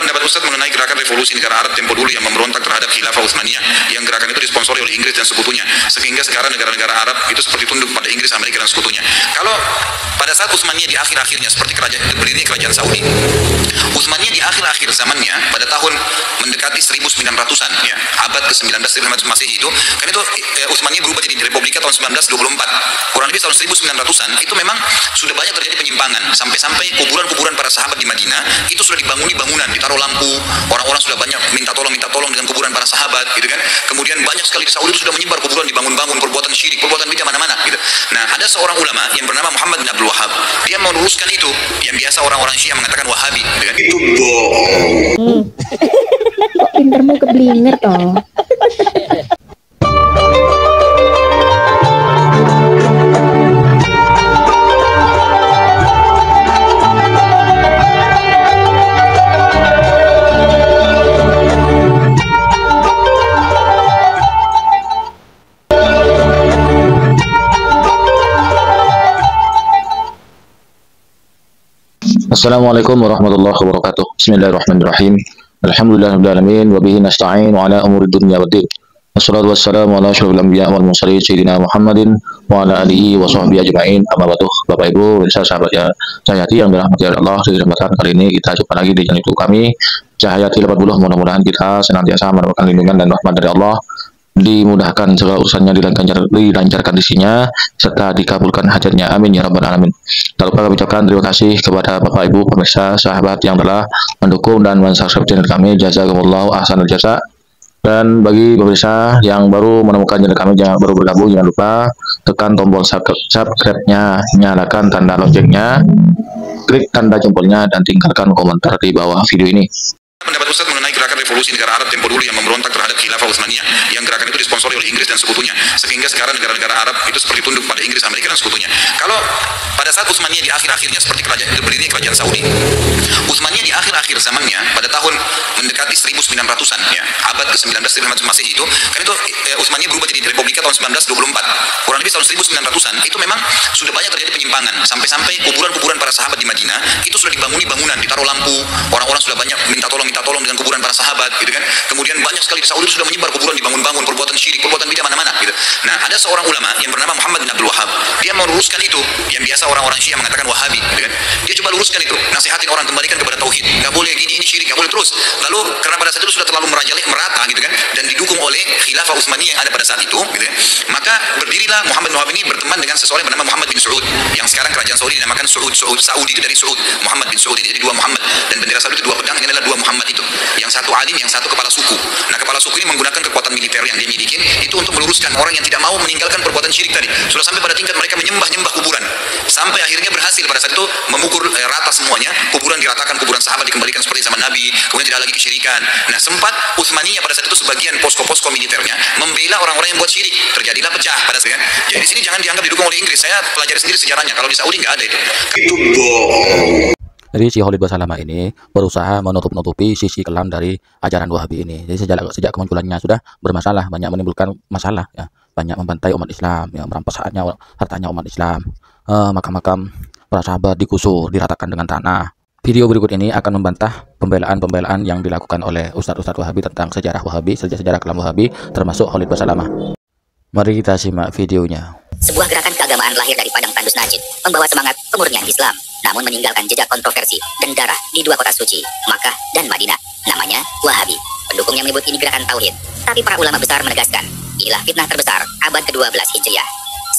pendapat Ustaz mengenai gerakan revolusi negara Arab tempo dulu yang memberontak terhadap khilafah Utsmaniyah, yang gerakan itu disponsori oleh Inggris dan sekutunya, sehingga sekarang negara-negara Arab itu seperti tunduk pada Inggris, Amerika dan sekutunya. Kalau pada saat Utsmaniyah di akhir-akhirnya seperti berdirinya kerajaan Saudi, Utsmaniyah di akhir-akhir zamannya pada tahun mendekati 1900-an ya, abad ke-19 Masehi itu, kan itu Utsmaniyah berubah jadi republika tahun 1924. Kurang lebih tahun 1900-an itu memang sudah banyak terjadi penyimpangan, sampai-sampai kuburan-kuburan para sahabat di Madinah itu sudah dibangun bangunan, ditaruh lampu, orang-orang sudah banyak minta tolong dengan kuburan para sahabat gitu kan. Kemudian banyak sekali di Saudi itu sudah menyebar kuburan, dibangun-bangun, perbuatan syirik, perbuatan bidah mana-mana gitu. Nah, ada seorang ulama yang bernama Muhammad bin Abdul Wahhab, dia meluruskan itu yang biasa orang-orang Syiah mengatakan Wahabi gitu kan. Itu bohong. Kok pintermu keblinger toh? Assalamualaikum warahmatullahi wabarakatuh. Bismillahirrahmanirrahim. Alhamdulillahirabbil alamin wa bihi nasta'in wa ala umuri dunya waddin. Wassalatu wassalamu ala asyrofil anbiya wal mursalin sayyidina Muhammadin wa ala alihi wa sahbihi ajma'in. Amma ba'du. Bapak Ibu, sahabat Cahayati yang dirahmati Allah, di kesempatan kali ini kita jumpa lagi di channel YouTube kami Cahayati 80. Mudah-mudahan kita senantiasa mendapatkan lindungan dan rahmat dari Allah, dimudahkan segala urusannya, dilancarkan isinya, serta dikabulkan hajatnya, amin ya rabbal alamin. Tak lupa kami ucapkan terima kasih kepada Bapak Ibu pemirsa sahabat yang telah mendukung dan mensubscribe channel kami, jazakumullahu ahsanal jasa. Dan bagi pemirsa yang baru menemukan channel kami, baru bergabung, jangan lupa tekan tombol subscribe-nya, nyalakan tanda loncengnya, klik tanda jempolnya, dan tinggalkan komentar di bawah video ini. Pendapat Ustaz mengenai gerakan revolusi negara Arab tempo dulu yang memberontak terhadap khilafah Utsmaniyah, yang gerakan itu disponsori oleh Inggris dan sekutunya, sehingga sekarang negara-negara Arab itu seperti tunduk pada Inggris, Amerika dan sekutunya. Kalau pada saat Utsmaniyah di akhir-akhirnya seperti berdirinya kerajaan Saudi, Utsmaniyah di akhir-akhir zamannya pada tahun mendekati 1900-an ya, abad ke-19 Masehi itu, kan itu Utsmaniyah berubah jadi republika tahun 1924. Kurang lebih tahun 1900-an itu memang sudah banyak terjadi penyimpangan, sampai-sampai kuburan-kuburan para sahabat di Madinah itu sudah dibangun bangunan, ditaruh lampu, orang-orang sudah banyak minta tolong dengan kuburan para sahabat gitu kan. Kemudian banyak sekali di Saudi sudah menyebar kuburan, dibangun-bangun, perbuatan syirik, perbuatan bidah mana-mana gitu. Nah, ada seorang ulama yang bernama Muhammad bin Abdul Wahhab, dia meluruskan itu yang biasa orang-orang Syiah mengatakan Wahabi gitu kan. Dia coba luruskan itu, nasihatin orang kembalikan kepada tauhid, nggak boleh gini, ini syirik, nggak boleh terus. Lalu karena pada saat itu sudah terlalu merata gitu kan, dan didukung oleh khilafah Utsmaniyah yang ada pada saat itu gitu ya, maka berdirilah Muhammad bin Wahhab ini berteman dengan seseorang yang bernama Muhammad bin Saud, yang sekarang kerajaan Saudi dinamakan Saudi itu dari Saud, Muhammad bin Saud, jadi dua Muhammad, dan bendera Saudi itu dua pedang, ini adalah dua Muhammad itu, yang satu alim, yang satu kepala suku. Nah, kepala suku ini menggunakan kekuatan militer yang dia miliki itu untuk meluruskan orang yang tidak mau meninggalkan perbuatan syirik tadi. Sudah sampai pada tingkat mereka menyembah kuburan, sampai akhirnya berhasil pada saat itu memukul rata semuanya, kuburan diratakan, kuburan sahabat dikembalikan seperti zaman Nabi, kemudian tidak lagi kesyirikan. Nah, sempat Utsmaniyah pada saat itu sebagian posko-posko militernya membela orang-orang yang buat syirik, terjadilah pecah pada saat itu kan. Jadi di sini jangan dianggap didukung oleh Inggris. Saya pelajari sendiri sejarahnya, kalau di Saudi nggak ada itu. Itu bohong. Jadi si Khalid Basalamah ini berusaha menutup-nutupi sisi kelam dari ajaran Wahabi ini. Jadi sejak kemunculannya sudah bermasalah, banyak menimbulkan masalah ya, banyak membantai umat Islam, ya, merampas hartanya umat Islam, makam-makam para sahabat digusur, diratakan dengan tanah. Video berikut ini akan membantah pembelaan-pembelaan yang dilakukan oleh ustadz-ustadz Wahabi tentang sejarah Wahabi, sejarah kelam Wahabi, termasuk Khalid Basalamah. Mari kita simak videonya. Sebuah gerakan keagamaan lahir dari padang tandus Najd, membawa semangat kemurnian Islam, namun meninggalkan jejak kontroversi dan darah di dua kota suci, Makkah dan Madinah. Namanya Wahabi. Pendukungnya menyebut ini gerakan tauhid, tapi para ulama besar menegaskan, inilah fitnah terbesar abad ke-12 Hijriah.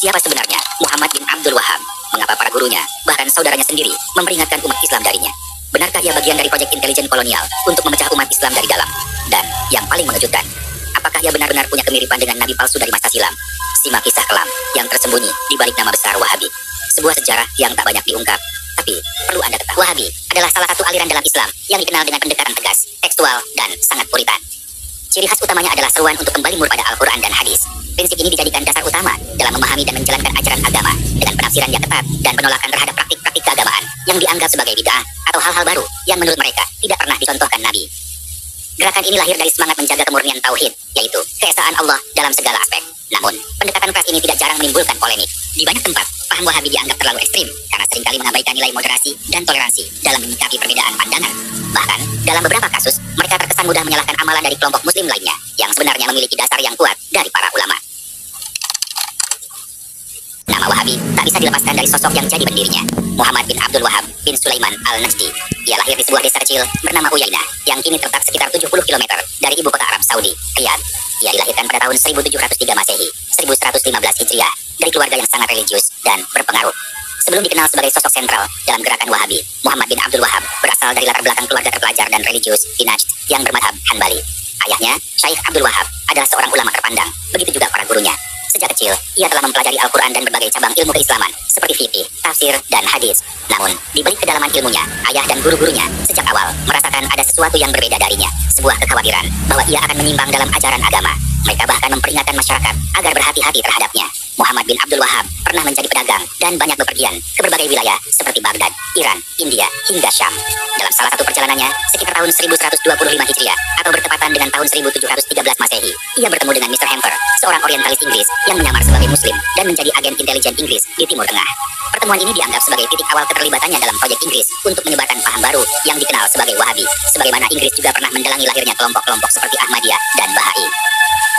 Siapa sebenarnya Muhammad bin Abdul Wahhab? Mengapa para gurunya, bahkan saudaranya sendiri, memperingatkan umat Islam darinya? Benarkah ia bagian dari proyek intelijen kolonial untuk memecah umat Islam dari dalam? Dan yang paling mengejutkan, apakah ia benar-benar punya kemiripan dengan nabi palsu dari masa silam? Simak kisah kelam yang tersembunyi di balik nama besar Wahabi. Sebuah sejarah yang tak banyak diungkap, tapi perlu Anda ketahui. Wahabi adalah salah satu aliran dalam Islam yang dikenal dengan pendekatan tegas, tekstual, dan sangat puritan. Ciri khas utamanya adalah seruan untuk kembali pada Al-Quran dan hadis. Prinsip ini dijadikan dasar utama dalam memahami dan menjalankan ajaran agama dengan penafsiran yang ketat dan penolakan terhadap praktik-praktik keagamaan yang dianggap sebagai bid'ah atau hal-hal baru yang menurut mereka tidak pernah dicontohkan Nabi. Gerakan ini lahir dari semangat menjaga kemurnian tauhid, yaitu keesaan Allah dalam segala aspek. Namun, pendekatan keras ini tidak jarang menimbulkan polemik. Di banyak tempat, paham Wahabi dianggap terlalu ekstrim karena seringkali mengabaikan nilai moderasi dan toleransi dalam menyikapi perbedaan pandangan. Bahkan, dalam beberapa kasus, mereka terkesan mudah menyalahkan amalan dari kelompok muslim lainnya yang sebenarnya memiliki dasar yang kuat dari para ulama. Nama Wahabi tak bisa dilepaskan dari sosok yang jadi pendirinya, Muhammad bin Abdul Wahab bin Sulaiman al-Najdi. Ia lahir di sebuah desa kecil bernama Uyainah yang kini terletak sekitar 70 km dari ibu kota Arab Saudi, Riyadh. Ia dilahirkan pada tahun 1703 Masehi, 1115 Hijriah, dari keluarga yang sangat religius dan berpengaruh. Sebelum dikenal sebagai sosok sentral dalam gerakan Wahabi, Muhammad bin Abdul Wahab berasal dari latar belakang keluarga terpelajar dan religius di Najd yang bermadhab Hanbali. Ayahnya, Syekh Abdul Wahab, adalah seorang ulama terpandang, begitu juga para gurunya. Sejak kecil, ia telah mempelajari Al-Quran dan berbagai cabang ilmu keislaman, seperti fikih, tafsir, dan hadis. Namun, di balik kedalaman ilmunya, ayah dan guru-gurunya sejak awal merasakan ada sesuatu yang berbeda darinya, sebuah kekhawatiran bahwa ia akan menyimpang dalam ajaran agama. Mereka bahkan memperingatkan masyarakat agar berhati-hati terhadapnya. Muhammad bin Abdul Wahab pernah menjadi pedagang dan banyak bepergian ke berbagai wilayah seperti Baghdad, Iran, India, hingga Syam. Dalam salah satu perjalanannya, sekitar tahun 1125 Hijriah atau bertepatan dengan tahun 1713 Masehi, ia bertemu dengan Mr. Hamper, seorang orientalis Inggris yang menyamar sebagai Muslim dan menjadi agen intelijen Inggris di Timur Tengah. Pertemuan ini dianggap sebagai titik awal keterlibatannya dalam proyek Inggris untuk menyebarkan paham baru yang dikenal sebagai Wahabi, sebagaimana Inggris juga pernah mendalangi lahirnya kelompok-kelompok seperti Ahmadiyah dan Baha'i.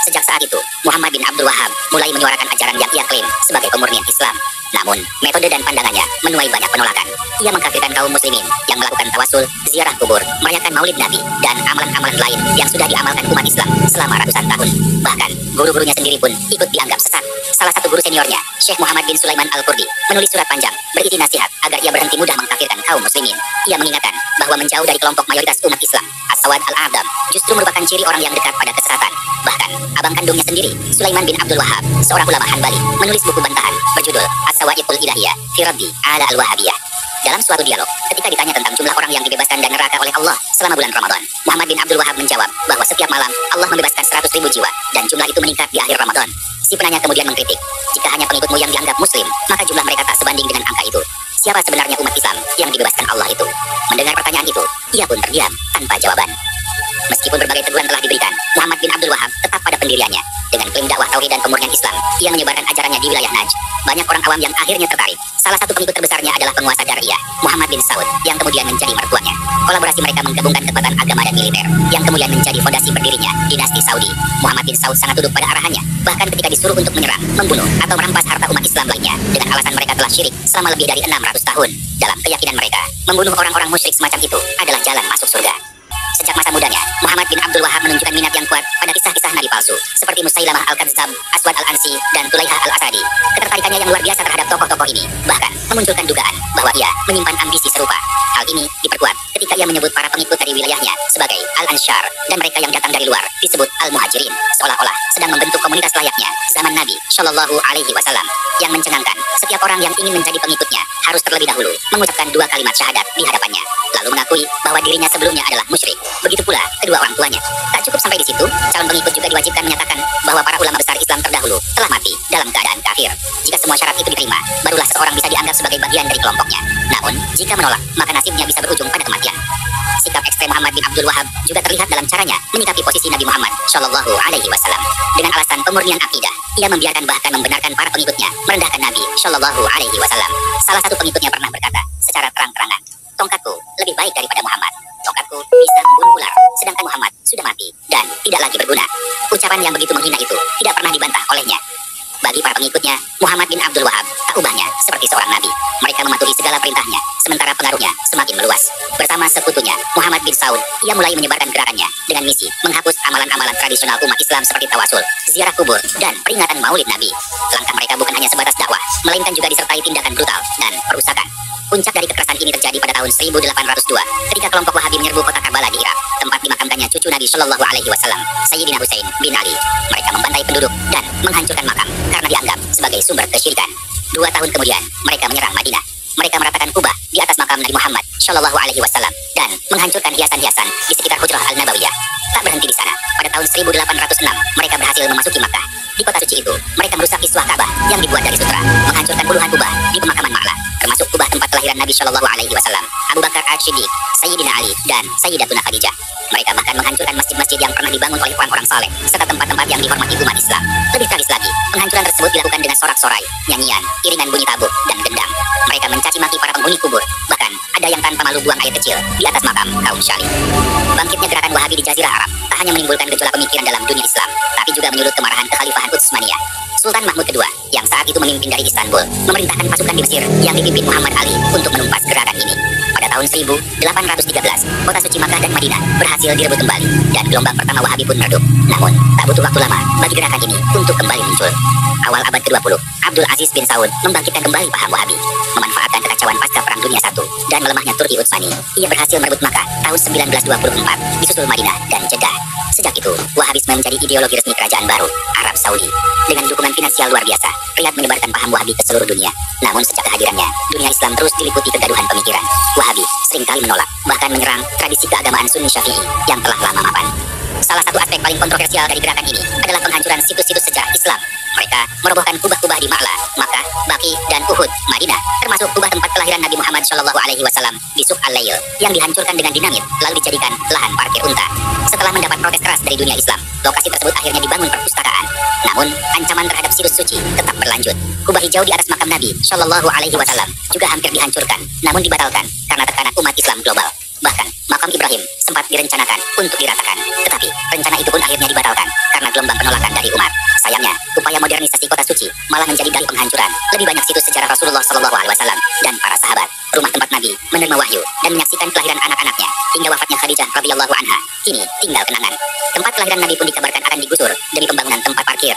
Sejak saat itu, Muhammad bin Abdul Wahab mulai menyuarakan ajaran yang ia klaim sebagai pemurnian Islam. Namun, metode dan pandangannya menuai banyak penolakan. Ia mengkafirkan kaum muslimin yang melakukan tawasul, ziarah kubur, merayakan maulid Nabi, dan amalan-amalan lain yang sudah diamalkan umat Islam selama ratusan tahun. Bahkan, guru-gurunya sendiri pun ikut dianggap sesat. Salah satu guru seniornya, Syekh Muhammad bin Sulaiman al-Qurdi, menulis surat panjang berisi nasihat agar ia berhenti mudah mengkafirkan kaum muslimin. Ia mengingatkan bahwa menjauh dari kelompok mayoritas umat Islam, As-Sawad al-A'dam, justru merupakan ciri orang yang dekat pada kesesatan. Bahkan, abang kandungnya sendiri, Sulaiman bin Abdul Wahab, seorang ulama Hanbali, menulis buku bantahan berjudul As-Sawa'iqul Ilahiyah fi Raddi 'ala al-Wahabiyah. Dalam suatu dialog, ketika ditanya tentang jumlah orang yang dibebaskan dari neraka oleh Allah selama bulan Ramadan, Muhammad bin Abdul Wahab menjawab bahwa setiap malam Allah membebaskan 100.000 jiwa dan jumlah itu meningkat di akhir Ramadan. Si penanya kemudian mengkritik, jika hanya pengikutmu yang dianggap muslim, maka jumlah mereka tak sebanding dengan angka itu. Siapa sebenarnya umat Islam yang dibebaskan Allah itu? Mendengar pertanyaan itu, ia pun terdiam tanpa jawaban. Meskipun berbagai teguran telah diberikan, Muhammad bin Abdul Wahab tetap pada pendiriannya. Dengan klaim dakwah tauhid dan pemurnian Islam, ia menyebarkan ajarannya di wilayah Najd. Banyak orang awam yang akhirnya tertarik. Salah satu pengikut terbesarnya adalah penguasa Dariyah, Muhammad bin Saud, yang kemudian menjadi mertuanya. Kolaborasi mereka menggabungkan kekuatan agama dan militer, yang kemudian menjadi fondasi berdirinya dinasti Saudi. Muhammad bin Saud sangat tunduk pada arahannya, bahkan ketika disuruh untuk menyerang, membunuh, atau merampas harta umat Islam lainnya, dengan alasan mereka telah syirik selama lebih dari 600 tahun. Dalam keyakinan mereka, membunuh orang-orang musyrik semacam itu adalah jalan masuk surga. Sejak masa mudanya, Muhammad bin Abdul Wahab menunjukkan minat yang kuat pada kisah-kisah nabi palsu, seperti Musailamah al-Kadzdzab, Aswad al-Ansi, dan Tulaiha al-Asadi. Ketertarikannya yang luar biasa terhadap tokoh-tokoh ini, bahkan memunculkan dugaan bahwa ia menyimpan ambisi serupa. Hal ini diperkuat ketika ia menyebut para pengikut dari wilayahnya sebagai Al-Ansyar, dan mereka yang datang dari luar disebut Al-Muhajirin, seolah-olah sedang membentuk komunitas layaknya zaman Nabi Shallallahu Alaihi Wasallam. Yang mencengangkan, setiap orang yang ingin menjadi pengikutnya harus terlebih dahulu mengucapkan 2 kalimat syahadat di hadapannya, lalu mengakui bahwa dirinya sebelumnya adalah musyrik. Begitu pula kedua orang tuanya. Tak cukup sampai di situ, calon pengikut juga diwajibkan menyatakan bahwa para ulama besar Islam terdahulu telah mati dalam keadaan kafir. Jika semua syarat itu diterima, barulah seseorang bisa dianggap sebagai bagian dari kelompoknya. Namun, jika menolak, maka nasibnya bisa berujung pada kematian. Sikap ekstrem Muhammad bin Abdul Wahab juga terlihat dalam caranya menyikapi posisi Nabi Muhammad Shallallahu Alaihi Wasallam. Dengan alasan pemurnian akidah, ia membiarkan bahkan membenarkan para pengikutnya merendahkan Nabi Shallallahu Alaihi Wasallam. Salah satu pengikutnya pernah berkata secara terang-terangan, "Tongkatku lebih baik daripada Muhammad. Tongkatku bisa membunuh ular, sedangkan Muhammad sudah mati dan tidak lagi berguna." Ucapan yang begitu menghina itu tidak pernah dibantah olehnya. Bagi para pengikutnya, Muhammad bin Abdul Wahab tak ubahnya seperti seorang nabi. Mereka mematuhi segala perintahnya, sementara pengaruhnya semakin meluas. Bersama sekutunya, Muhammad bin Saud, ia mulai menyebarkan gerakannya dengan misi menghapus amalan-amalan tradisional umat Islam seperti tawasul, ziarah kubur, dan peringatan maulid Nabi. Langkah mereka bukan hanya sebatas dakwah, melainkan juga disertai tindakan brutal dan perusakan. Puncak dari kekerasan ini terjadi pada tahun 1802 ketika kelompok Wahabi menyerbu kota Karbala di Irak, tempat dimakamkannya cucu Nabi Shallallahu Alaihi Wasallam, Sayyidina Husain bin Ali. Mereka membantai penduduk dan menghancurkan makam karena dianggap sebagai sumber kesyirikan. 2 tahun kemudian, mereka menyerang Madinah. Mereka meratakan kubah di atas makam Nabi Muhammad Shallallahu Alaihi Wasallam dan menghancurkan hiasan-hiasan di sekitar Hujrah Al-Nabawiyah. Tak berhenti di sana. Pada tahun 1806, mereka berhasil memasuki Makkah. Di kota suci itu, mereka merusak iswah Ka'bah yang dibuat dari sutra, menghancurkan puluhan kubah di pemakaman Ma'la, termasuk kubah tempat kelahiran Nabi Shallallahu Alaihi Wasallam, Abu Bakar As-Siddiq, Sayyidina Ali, dan Sayyidatuna Khadijah. Mereka bahkan menghancurkan masjid-masjid yang pernah dibangun oleh orang-orang saleh, serta tempat-tempat yang dihormati umat Islam. Lebih tragis lagi, penghancuran tersebut dilakukan dengan sorak sorak-sorai, nyanyian, iringan bunyi tabuk, dan gendang. Mereka mencaci maki para penghuni kubur. Bahkan, ada yang tanpa malu buang air kecil di atas makam kaum syalih. Bangkitnya gerakan Wahabi di Jazirah Arab tak hanya menimbulkan gejolak pemikiran dalam dunia Islam, tapi juga menyulut kemarahan kekhalifahan Utsmaniyah. Sultan Mahmud II yang saat itu memimpin dari Istanbul memerintahkan pasukan di Mesir yang dipimpin Muhammad Ali untuk menumpas gerakan ini. Pada tahun 1813, kota suci Makkah dan Madinah berhasil direbut kembali dan gelombang pertama Wahabi pun meredup. Namun, tak butuh waktu lama bagi gerakan ini untuk kembali muncul. Awal abad ke-20, Abdul Aziz bin Saud membangkitkan kembali paham Wahabi. Memanfaatkan kekacauan pasca Perang Dunia I dan melemahnya Turki Utsmani, ia berhasil merebut Makkah tahun 1924, disusul Madinah dan Jeddah. Sejak itu, Wahabisme menjadi ideologi resmi kerajaan baru, Arab Saudi. Dengan dukungan finansial luar biasa, Riyadh menyebarkan paham Wahabi ke seluruh dunia. Namun sejak kehadirannya, dunia Islam terus diliputi kegaduhan pemikiran. Wahabi seringkali menolak, bahkan menyerang tradisi keagamaan Sunni Syafi'i yang telah lama mapan. Salah satu aspek paling kontroversial dari gerakan ini adalah penghancuran situs-situs sejarah Islam. Mereka merobohkan kubah-kubah di Ma'la, Makkah, Baqi, dan Uhud, Madinah, termasuk kubah tempat kelahiran Nabi Muhammad SAW di Suq Al-Layl yang dihancurkan dengan dinamit lalu dijadikan lahan parkir unta. Setelah mendapat protes keras dari dunia Islam, lokasi tersebut akhirnya dibangun perpustakaan. Namun, ancaman terhadap situs suci tetap berlanjut. Kubah hijau di atas makam Nabi SAW juga hampir dihancurkan, namun dibatalkan karena tekanan umat Islam global. Bahkan, makam Ibrahim sempat direncanakan untuk diratakan, tetapi rencana itu pun akhirnya dibatalkan karena gelombang penolakan dari umat. Sayangnya, upaya modernisasi kota suci malah menjadi dalih penghancuran. Lebih banyak situs sejarah Rasulullah SAW dan para sahabat, rumah tempat Nabi menerima wahyu dan menyaksikan kelahiran anak-anaknya hingga wafatnya Khadijah radhiyallahu anha. Kini tinggal kenangan. Tempat kelahiran Nabi pun dikabarkan akan digusur demi pembangunan tempat parkir.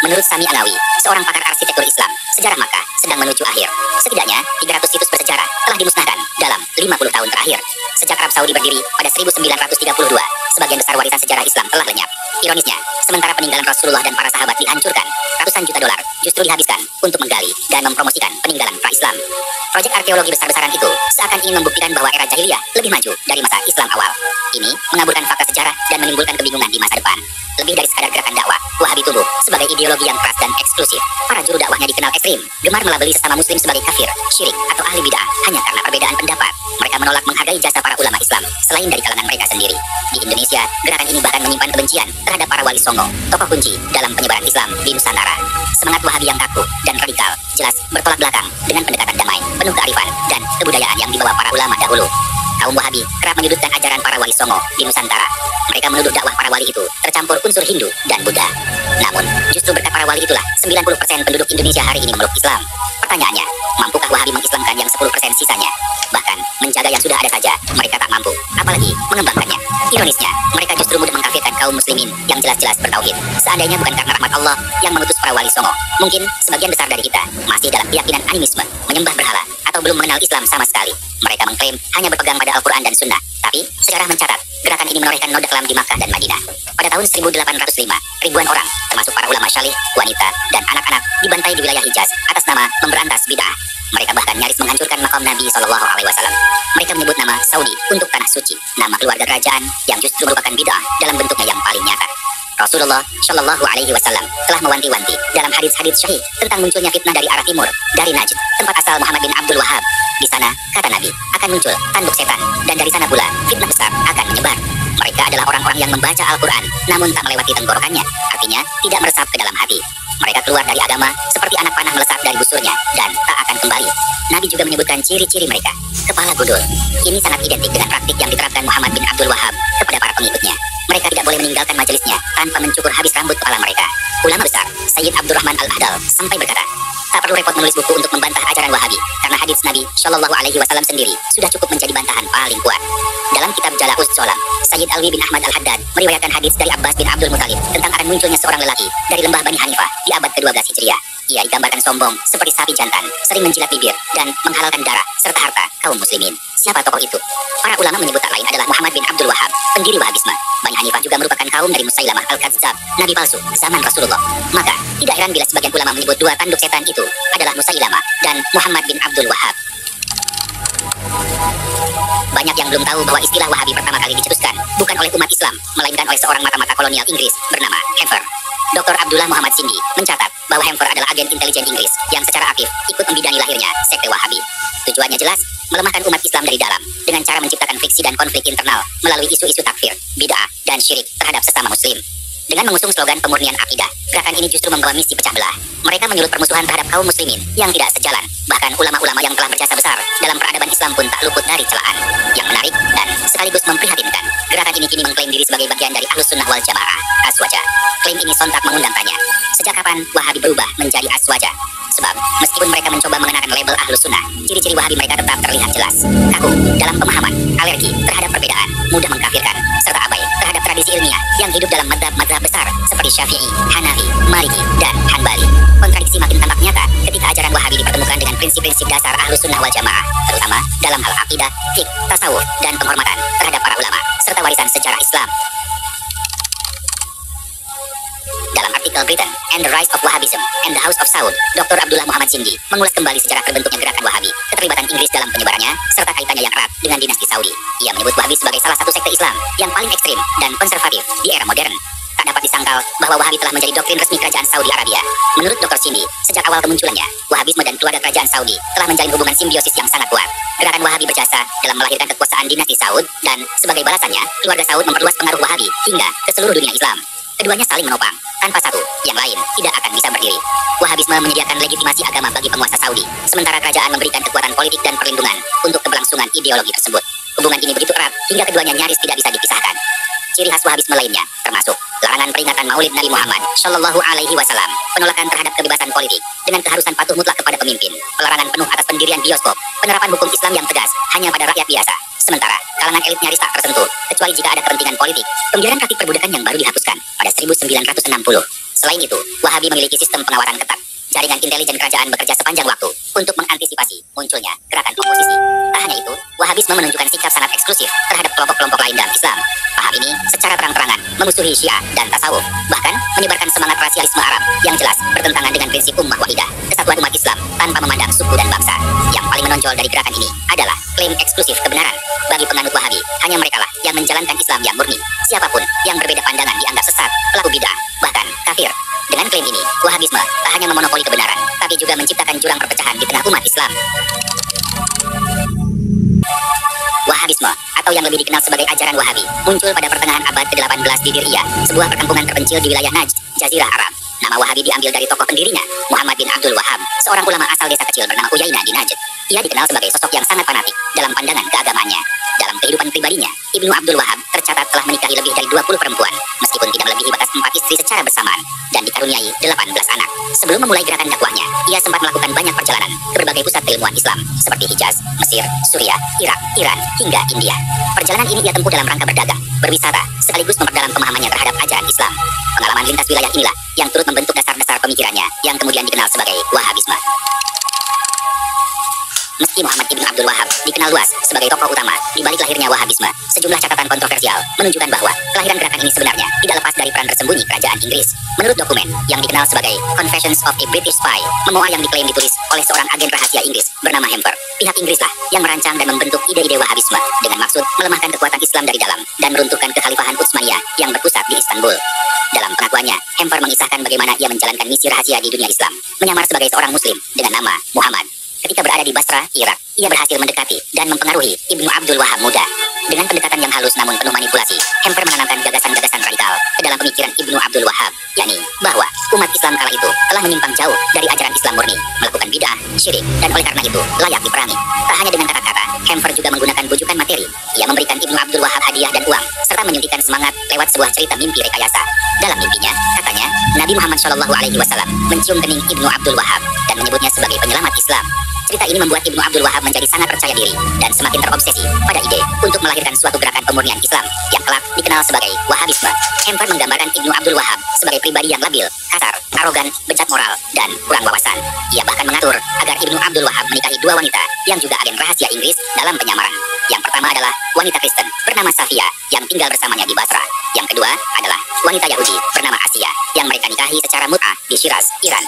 Menurut Sami Alawi, seorang pakar arsitektur Islam, sejarah Makkah sedang menuju akhir. Setidaknya 300 situs bersejarah telah dimusnahkan dalam 50 tahun terakhir. Sejak Arab Saudi berdiri pada 1932, sebagian besar warisan sejarah Islam telah lenyap. Ironisnya, sementara peninggalan Rasulullah dan para sahabat dihancurkan, ratusan juta dolar justru dihabiskan untuk menggali dan mempromosikan peninggalan pra-Islam. Proyek arkeologi besar-besaran itu seakan ingin membuktikan bahwa era jahiliyah lebih maju dari masa Islam awal. Ini mengaburkan fakta sejarah dan menimbulkan kebingungan di masa depan. Lebih dari sekadar gerakan dakwah, Wahabi tumbuh sebagai ideologi yang keras dan eksklusif. Para juru dakwahnya dikenal ekstrim, gemar melabeli sesama muslim sebagai kafir, syirik, atau ahli bid'ah hanya karena perbedaan pendapat. Mereka menolak menghargai jasa para ulama Islam selain dari kalangan mereka sendiri. Di Indonesia, gerakan ini bahkan menyimpan kebencian terhadap para wali songo, tokoh kunci dalam penyebaran Islam di Nusantara. Semangat Wahabi yang kaku dan radikal jelas bertolak belakang dengan pendekatan damai, penuh kearifan dan kebudayaan yang dibawa para ulama dahulu. Kaum Wahabi kerap menyudutkan ajaran para wali songo di Nusantara. Mereka menuduh dakwah para wali itu tercampur unsur Hindu dan Buddha. Namun, justru berkat para wali itulah 90% penduduk Indonesia hari ini memeluk Islam. Pertanyaannya, mampukah Wahabi mengislamkan yang 10% sisanya? Bahkan, menjaga yang sudah ada saja, mereka tak mampu, apalagi mengembangkannya. Ironisnya, mereka justru mudah mengkafirkan kaum muslimin yang jelas-jelas bertauhid. Seandainya bukan karena rahmat Allah yang mengutus para wali songo, mungkin sebagian besar dari kita masih dalam keyakinan animisme, menyembah berhala, atau belum mengenal Islam sama sekali. Mereka mengklaim hanya berpegang pada Al-Quran dan Sunnah, tapi sejarah mencatat gerakan ini menorehkan noda kelam di Makkah dan Madinah. Pada tahun 1805, ribuan orang, termasuk para ulama syalih, wanita, dan anak-anak, dibantai di wilayah Hijaz atas nama memberantas bid'ah. Mereka bahkan nyaris menghancurkan makam Nabi SAW. Mereka menyebut nama Saudi untuk tanah suci, nama keluarga kerajaan yang justru merupakan bid'ah dalam bentuknya yang paling nyata. Rasulullah Shallallahu Alaihi Wasallam telah mewanti-wanti dalam hadis-hadis syahih tentang munculnya fitnah dari arah timur, dari Najd, tempat asal Muhammad bin Abdul Wahab. Di sana, kata Nabi, akan muncul tanduk setan, dan dari sana pula fitnah besar akan menyebar. Mereka adalah orang-orang yang membaca Al-Quran, namun tak melewati tenggorokannya, artinya tidak meresap ke dalam hati. Mereka keluar dari agama seperti anak panah melesat dari busurnya, dan tak akan kembali. Nabi juga menyebutkan ciri-ciri mereka. Kepala gundul. Ini sangat identik dengan praktik yang diterapkan Muhammad bin Abdul Wahab kepada para pengikutnya. Mereka tidak boleh meninggalkan majelisnya tanpa mencukur habis rambut kepala mereka. Ulama besar, Sayyid Abdurrahman Al-Ahdal, sampai berkata, tak perlu repot menulis buku untuk membantah ajaran Wahabi, karena hadis Nabi Shallallahu Alaihi Wasallam sendiri sudah cukup menjadi bantahan paling kuat. Dalam kitab Jala'uz Zolam, Sayyid Alwi bin Ahmad Al-Haddad meriwayatkan hadis dari Abbas bin Abdul Muthalib tentang akan munculnya seorang lelaki dari lembah Bani Hanifah di abad ke-12 Hijriah. Ia digambarkan sombong seperti sapi jantan, sering menjilat bibir dan menghalalkan darah serta harta kaum muslimin. Siapa tokoh itu? Para ulama menyebut tak lain adalah Muhammad bin Abdul Wahab, pendiri Wahabisme. Bani Hanifah juga merupakan kaum dari Musailamah Al-Kadzdzab, nabi palsu zaman Rasulullah. Maka, tidak heran bila sebagian ulama menyebut dua tanduk setan itu adalah Musailamah dan Muhammad bin Abdul Wahab. Banyak yang belum tahu bahwa istilah Wahabi pertama kali dicetuskan bukan oleh umat Islam, melainkan oleh seorang mata-mata kolonial Inggris bernama Hamfer. Dr. Abdullah Muhammad Sindi mencatat bahwa Hamfer adalah agen intelijen Inggris yang secara aktif ikut membidani lahirnya sekte Wahabi. Tujuannya jelas, melemahkan umat Islam dari dalam dengan cara menciptakan friksi dan konflik internal melalui isu-isu takfir, bid'ah, dan syirik terhadap sesama muslim. Dengan mengusung slogan pemurnian akidah, gerakan ini justru membawa misi pecah belah. Mereka menyulut permusuhan terhadap kaum muslimin yang tidak sejalan. Bahkan ulama-ulama yang telah berjasa besar dalam peradaban Islam pun tak luput dari celaan. Yang menarik dan sekaligus memprihatinkan, gerakan ini kini mengklaim diri sebagai bagian dari Ahlus Sunnah wal Jamaah, Aswaja. Klaim ini sontak mengundang tanya, sejak kapan Wahabi berubah menjadi Aswaja? Sebab, meskipun mereka mencoba mengenakan label Ahlus Sunnah, ciri-ciri Wahabi mereka tetap terlihat jelas. Kaku dalam pemahaman, alergi terhadap perbedaan, mudah mengkafirkan, serta abai terhadap tradisi ilmiah yang hidup dalam madhab-madhab besar seperti Syafi'i, Hanafi, Maliki, dan Hanbali. Kontradiksi makin tampak nyata ketika ajaran Wahabi dipertemukan dengan prinsip-prinsip dasar Ahlus Sunnah wal Jamaah, terutama dalam hal akidah, fiqh, tasawuf, dan penghormatan terhadap para ulama, serta warisan sejarah Islam. Dalam artikel Britain and the Rise of Wahhabism and the House of Saud, Dr. Abdullah Muhammad Sindi mengulas kembali sejarah terbentuknya gerakan Wahabi, keterlibatan Inggris dalam penyebarannya, serta kaitannya yang erat dengan dinasti Saudi. Ia menyebut Wahabi sebagai salah satu sekte Islam yang paling ekstrim dan konservatif di era modern. Tak dapat disangkal bahwa Wahabi telah menjadi doktrin resmi kerajaan Saudi Arabia. Menurut Dr. Sindi, sejak awal kemunculannya, Wahabisme dan keluarga kerajaan Saudi telah menjalin hubungan simbiosis yang sangat kuat. Gerakan Wahabi berjasa dalam melahirkan kekuasaan dinasti Saud, dan sebagai balasannya, keluarga Saud memperluas pengaruh Wahabi hingga ke seluruh dunia Islam. Keduanya saling menopang, tanpa satu yang lain tidak akan bisa berdiri. Wahabisme menyediakan legitimasi agama bagi penguasa Saudi, sementara kerajaan memberikan kekuatan politik dan perlindungan untuk keberlangsungan ideologi tersebut. Hubungan ini begitu erat hingga keduanya nyaris tidak bisa dipisahkan. Ciri khas Wahabisme lainnya termasuk larangan peringatan Maulid Nabi Muhammad Shallallahu Alaihi Wasallam, penolakan terhadap kebebasan politik dengan keharusan patuh mutlak kepada pemimpin, pelarangan penuh atas pendirian bioskop, penerapan hukum Islam yang tegas hanya pada rakyat biasa. Sementara kalangan elit nyaris tak tersentuh, kecuali jika ada kepentingan politik. Pembiaran praktik perbudakan yang baru dihapuskan pada 1960. Selain itu, Wahabi memiliki sistem pengawasan ketat. Jaringan intelijen kerajaan bekerja sepanjang waktu untuk mengantisipasi munculnya gerakan oposisi. Tak hanya itu, Wahabisme menunjukkan sikap sangat eksklusif terhadap kelompok-kelompok lain dalam Islam. Paham ini secara terang-terangan memusuhi Syiah dan tasawuf, bahkan menyebarkan semangat rasialisme Arab yang jelas bertentangan dengan prinsip ummah wahidah, kesatuan umat Islam tanpa memandang suku dan bangsa. Yang paling menonjol dari gerakan ini adalah klaim eksklusif kebenaran. Bagi penganut Wahabi, hanya merekalah yang menjalankan Islam yang murni. Siapapun yang berbeda pandangan dianggap sesat, pelaku bidah, bahkan kafir. Dengan klaim ini, Wahabisme tak hanya memonopoli kebenaran, tapi juga menciptakan jurang perpecahan di tengah umat Islam. Wahabisme, atau yang lebih dikenal sebagai ajaran Wahabi, muncul pada pertengahan abad ke-18 di Diriyah, sebuah perkampungan terpencil di wilayah Najd, Jazirah Arab. Nama Wahabi diambil dari tokoh pendirinya, Muhammad bin Abdul Wahhab, seorang ulama asal desa kecil bernama Uyainah di Najd. Ia dikenal sebagai sosok yang sangat fanatik dalam pandangan keagamaannya. Dalam kehidupan pribadinya, Ibnu Abdul Wahhab tercatat telah menikahi lebih dari 20 perempuan, meskipun tidak melebihi batas 4 istri secara bersamaan, dan dikaruniai 18 anak. Sebelum memulai gerakan dakwahnya, ia sempat melakukan banyak perjalanan ke berbagai pusat keilmuan Islam, seperti Hijaz, Mesir, Suriah, Irak, Iran, hingga India. Perjalanan ini ia tempuh dalam rangka berdagang, berwisata, sekaligus memperdalam pemahamannya terhadap ajaran Islam. Pengalaman lintas wilayah inilah yang turut membentuk dasar-dasar pemikirannya, yang kemudian dikenal sebagai Wahabisme. Meski Muhammad Ibn Abdul Wahhab dikenal luas sebagai tokoh utama di balik lahirnya Wahabisme, sejumlah catatan kontroversial menunjukkan bahwa kelahiran gerakan ini sebenarnya tidak lepas dari peran tersembunyi kerajaan Inggris. Menurut dokumen yang dikenal sebagai Confessions of a British Spy, memoa yang diklaim ditulis oleh seorang agen rahasia Inggris bernama Hamper, pihak Inggrislah yang merancang dan membentuk ide-ide Wahabisme dengan maksud melemahkan kekuatan Islam dari dalam dan meruntuhkan kekhalifahan Utsmaniyah yang berpusat di Istanbul. Dalam pengakuannya, Hamper mengisahkan bagaimana ia menjalankan misi rahasia di dunia Islam, menyamar sebagai seorang Muslim dengan nama Muhammad. Ketika berada di Basra, Irak, ia berhasil mendekati dan mempengaruhi Ibnu Abdul Wahhab muda. Dengan pendekatan yang halus namun penuh manipulasi, Hamper menanamkan gagasan-gagasan radikal ke dalam pemikiran Ibnu Abdul Wahhab, yakni bahwa umat Islam kala itu telah menyimpang jauh dari ajaran Islam murni, melakukan bid'ah, syirik, dan oleh karena itu layak diperangi. Tak hanya dengan kata-kata, Hamper juga menggunakan bujukan materi. Ia memberikan Ibnu Abdul Wahhab hadiah dan uang, serta menyuntikkan semangat lewat sebuah cerita mimpi rekayasa. Dalam mimpinya, katanya, Nabi Muhammad Shallallahu Alaihi Wasallam mencium kening Ibnu Abdul Wahhab dan menyebutnya sebagai penyelamat Islam. Cerita ini membuat Ibnu Abdul Wahhab menjadi sangat percaya diri dan semakin terobsesi pada ide untuk melahirkan suatu gerakan pemurnian Islam yang kelak dikenal sebagai Wahabisme. Hamper menggambarkan Ibnu Abdul Wahhab sebagai pribadi yang labil, kasar, arogan, bejat moral, dan kurang wawasan. Ia bahkan mengatur agar Ibnu Abdul Wahhab menikahi 2 wanita yang juga agen rahasia Inggris dalam penyamaran. Yang pertama adalah wanita Kristen bernama Safia yang tinggal bersamanya di Basra. Yang kedua adalah wanita Yahudi bernama Asia yang mereka nikahi secara mut'ah di Shiraz, Iran.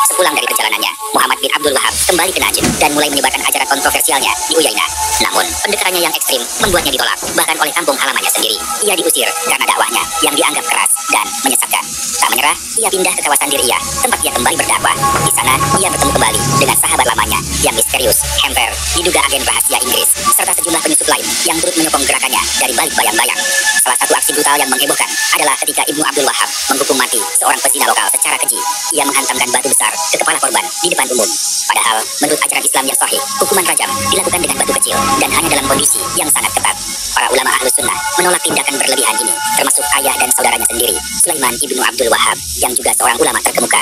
Sepulang dari perjalanannya, Muhammad bin Abdul Wahab kembali ke Najd dan mulai menyebarkan ajaran kontroversialnya di Uyainah. Namun, pendekatannya yang ekstrim membuatnya ditolak, bahkan oleh kampung halamannya sendiri. Ia diusir karena dakwahnya yang dianggap keras dan menyesatkan. Tak menyerah, ia pindah ke kawasan Diriyah, tempat ia kembali berdakwah. Di sana, ia bertemu kembali dengan sahabat lamanya yang misterius, Hamfer, diduga agen rahasia Inggris, serta sejumlah penyusup lain yang turut menyokong gerakannya dari balik bayang-bayang. Salah satu aksi brutal yang menghebohkan adalah ketika Ibnu Abdul Wahab menghukum mati seorang pezina lokal secara keji. Ia menghantamkan batu besar ke kepala korban di depan umum. Padahal, menurut ajaran Islam yang sahih, hukuman rajam dilakukan dengan batu kecil dan hanya dalam kondisi yang sangat ketat. Para ulama Ahlus Sunnah menolak tindakan berlebihan ini, termasuk ayah dan saudaranya sendiri, Sulaiman Ibnu Abdul Wahab, yang juga seorang ulama terkemuka.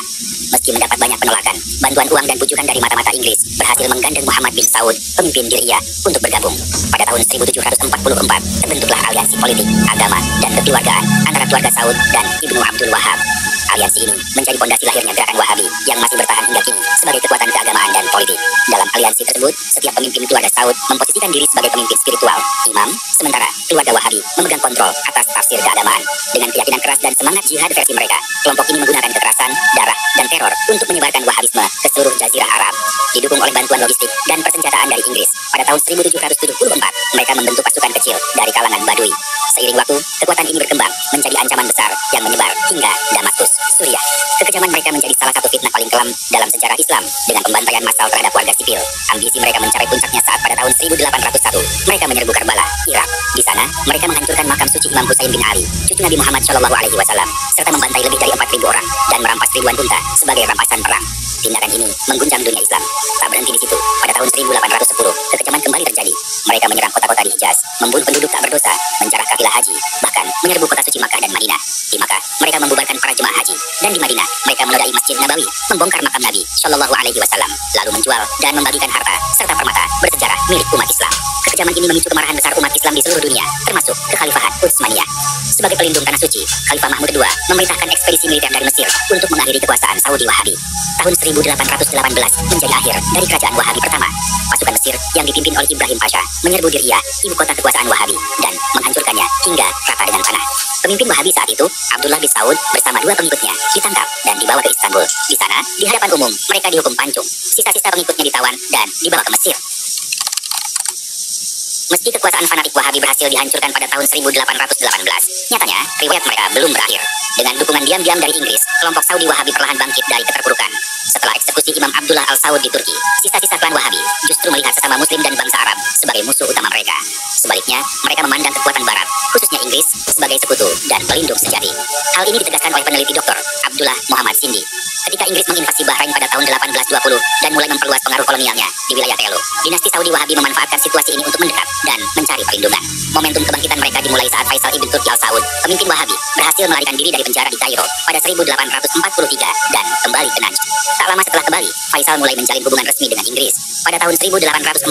Meski mendapat banyak penolakan, bantuan uang dan bujukan dari mata-mata Inggris berhasil menggandeng Muhammad bin Saud, pemimpin Diriyah, untuk bergabung. Pada tahun 1744, terbentuklah aliansi politik, agama, dan kekeluargaan antara keluarga Saud dan Ibnu Abdul Wahab. Aliansi ini menjadi fondasi lahirnya gerakan Wahabi yang masih bertahan hingga kini sebagai kekuatan keagamaan dan politik. Dalam aliansi tersebut, setiap pemimpin keluarga Saud memposisikan diri sebagai pemimpin spiritual, imam, sementara keluarga Wahabi memegang kontrol atas tafsir keagamaan. Dengan keyakinan keras dan semangat jihad versi mereka, kelompok ini menggunakan kekerasan, darah, dan teror untuk menyebarkan Wahabisme ke seluruh jazirah Arab. Didukung oleh bantuan logistik dan persenjataan dari Inggris, pada tahun 1774, mereka membentuk pasukan kecil dari kalangan Badui. Seiring waktu, kekuatan ini berkembang menjadi ancaman besar yang menyebar hingga Damaskus, Suriah. Kekejaman mereka menjadi salah satu fitnah paling kelam dalam sejarah Islam dengan pembantaian massal terhadap warga sipil. Ambisi mereka mencapai puncaknya saat pada tahun 1801 mereka menyerbu Karbala, Irak. Di sana, mereka menghancurkan makam suci Imam Husain bin Ali, cucu Nabi Muhammad SAW, serta membantai lebih dari 4.000 orang dan merampas ribuan unta sebagai rampasan perang. Tindakan ini mengguncang dunia Islam. Tak berhenti di situ, pada tahun 1810, kekejaman kembali terjadi. Mereka menyerang kota-kota di Hijaz, membunuh penduduk tak berdosa, menjarah kafilah haji, bahkan menyerbu kota suci Makkah dan Madinah. Di Makkah, mereka membubarkan para jemaah haji, dan di Madinah, mereka menodai Masjid Nabawi, membongkar makam Nabi SAW, lalu menjual dan membagikan harta serta permata bersejarah milik umat Islam. Kekejaman ini memicu kemarahan besar umat Islam di seluruh dunia, termasuk kekhalifahan Utsmaniyah. Sebagai pelindung tanah suci, Khalifah Mahmud II memerintahkan ekspedisi militer dari Mesir untuk mengakhiri kekuasaan Saudi Wahabi. Tahun 1818 menjadi akhir dari kerajaan Wahabi pertama. Pasukan Mesir yang dipimpin oleh Ibrahim Pasha menyerbu Diriyah, ibu kota kekuasaan Wahabi, dan menghancurkannya hingga rata dengan tanah. Pemimpin Wahabi saat itu, Abdullah bin Saud, bersama 2 pengikutnya, ditangkap dan dibawa ke Istanbul. Di sana, di hadapan umum, mereka dihukum pancung. Sisa-sisa pengikutnya ditawan dan dibawa ke Mesir. Meski kekuasaan fanatik Wahabi berhasil dihancurkan pada tahun 1818, nyatanya riwayat mereka belum berakhir. Dengan dukungan diam-diam dari Inggris, kelompok Saudi Wahabi perlahan bangkit dari keterpurukan. Setelah eksekusi Imam Abdullah al-Saud di Turki, sisa-sisa klan Wahabi justru melihat sesama Muslim dan bangsa Arab sebagai musuh utama mereka. Sebaliknya, mereka memandang kekuatan Barat, khususnya Inggris, sebagai sekutu dan pelindung sejati. Hal ini ditegaskan oleh peneliti Dr. Abdullah Muhammad Sindi. Ketika Inggris menginvasi Bahrain pada tahun 1820 dan mulai memperluas pengaruh kolonialnya di wilayah Teluk, dinasti Saudi Wahabi memanfaatkan situasi ini untuk mendekat dan mencari perlindungan. Momentum kebangkitan mereka dimulai saat Faisal ibn Turki al-Saud, pemimpin Wahabi, berhasil melarikan diri dari penjara di Kairo pada 1843 dan kembali ke Najd. Tak lama setelah kembali, Faisal mulai menjalin hubungan resmi dengan Inggris. Pada tahun 1848,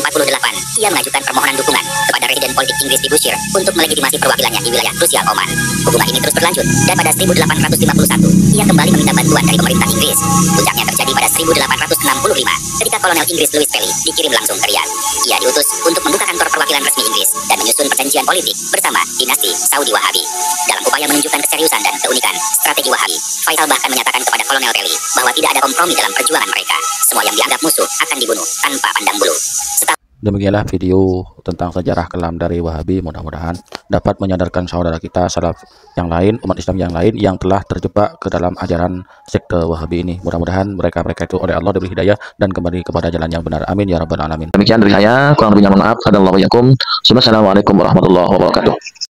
ia mengajukan permohonan dukungan kepada residen politik Inggris di Bushire untuk melegitimasi perwakilannya di wilayah Rusia Oman. Hubungan ini terus berlanjut, dan pada 1851, ia kembali meminta bantuan dari pemerintah Inggris. Puncaknya terjadi pada 1865, ketika kolonel Inggris Louis Pelly dikirim langsung ke Riyadh. Ia diutus untuk membuka kantor perwakilan resmi Inggris dan menyusun perjanjian politik bersama dinasti Saudi Wahabi. Dalam upaya menunjukkan keseriusan dan keunikan strategi Wahabi, Faisal bahkan menyatakan kepada kolonel Pelly bahwa tidak ada kompromi dalam perjuangan mereka. Semua yang dianggap musuh akan dibunuh tanpa pandang bulu. Demikianlah video tentang sejarah kelam dari Wahabi. Mudah-mudahan dapat menyadarkan saudara kita salaf yang lain, umat Islam yang lain yang telah terjebak ke dalam ajaran sekte Wahabi ini. Mudah-mudahan mereka itu oleh Allah diberi hidayah dan kembali kepada jalan yang benar. Amin ya rabbal alamin. Demikian dari saya, kurang lebihnya mohon maaf. Assalamualaikum warahmatullahi wabarakatuh.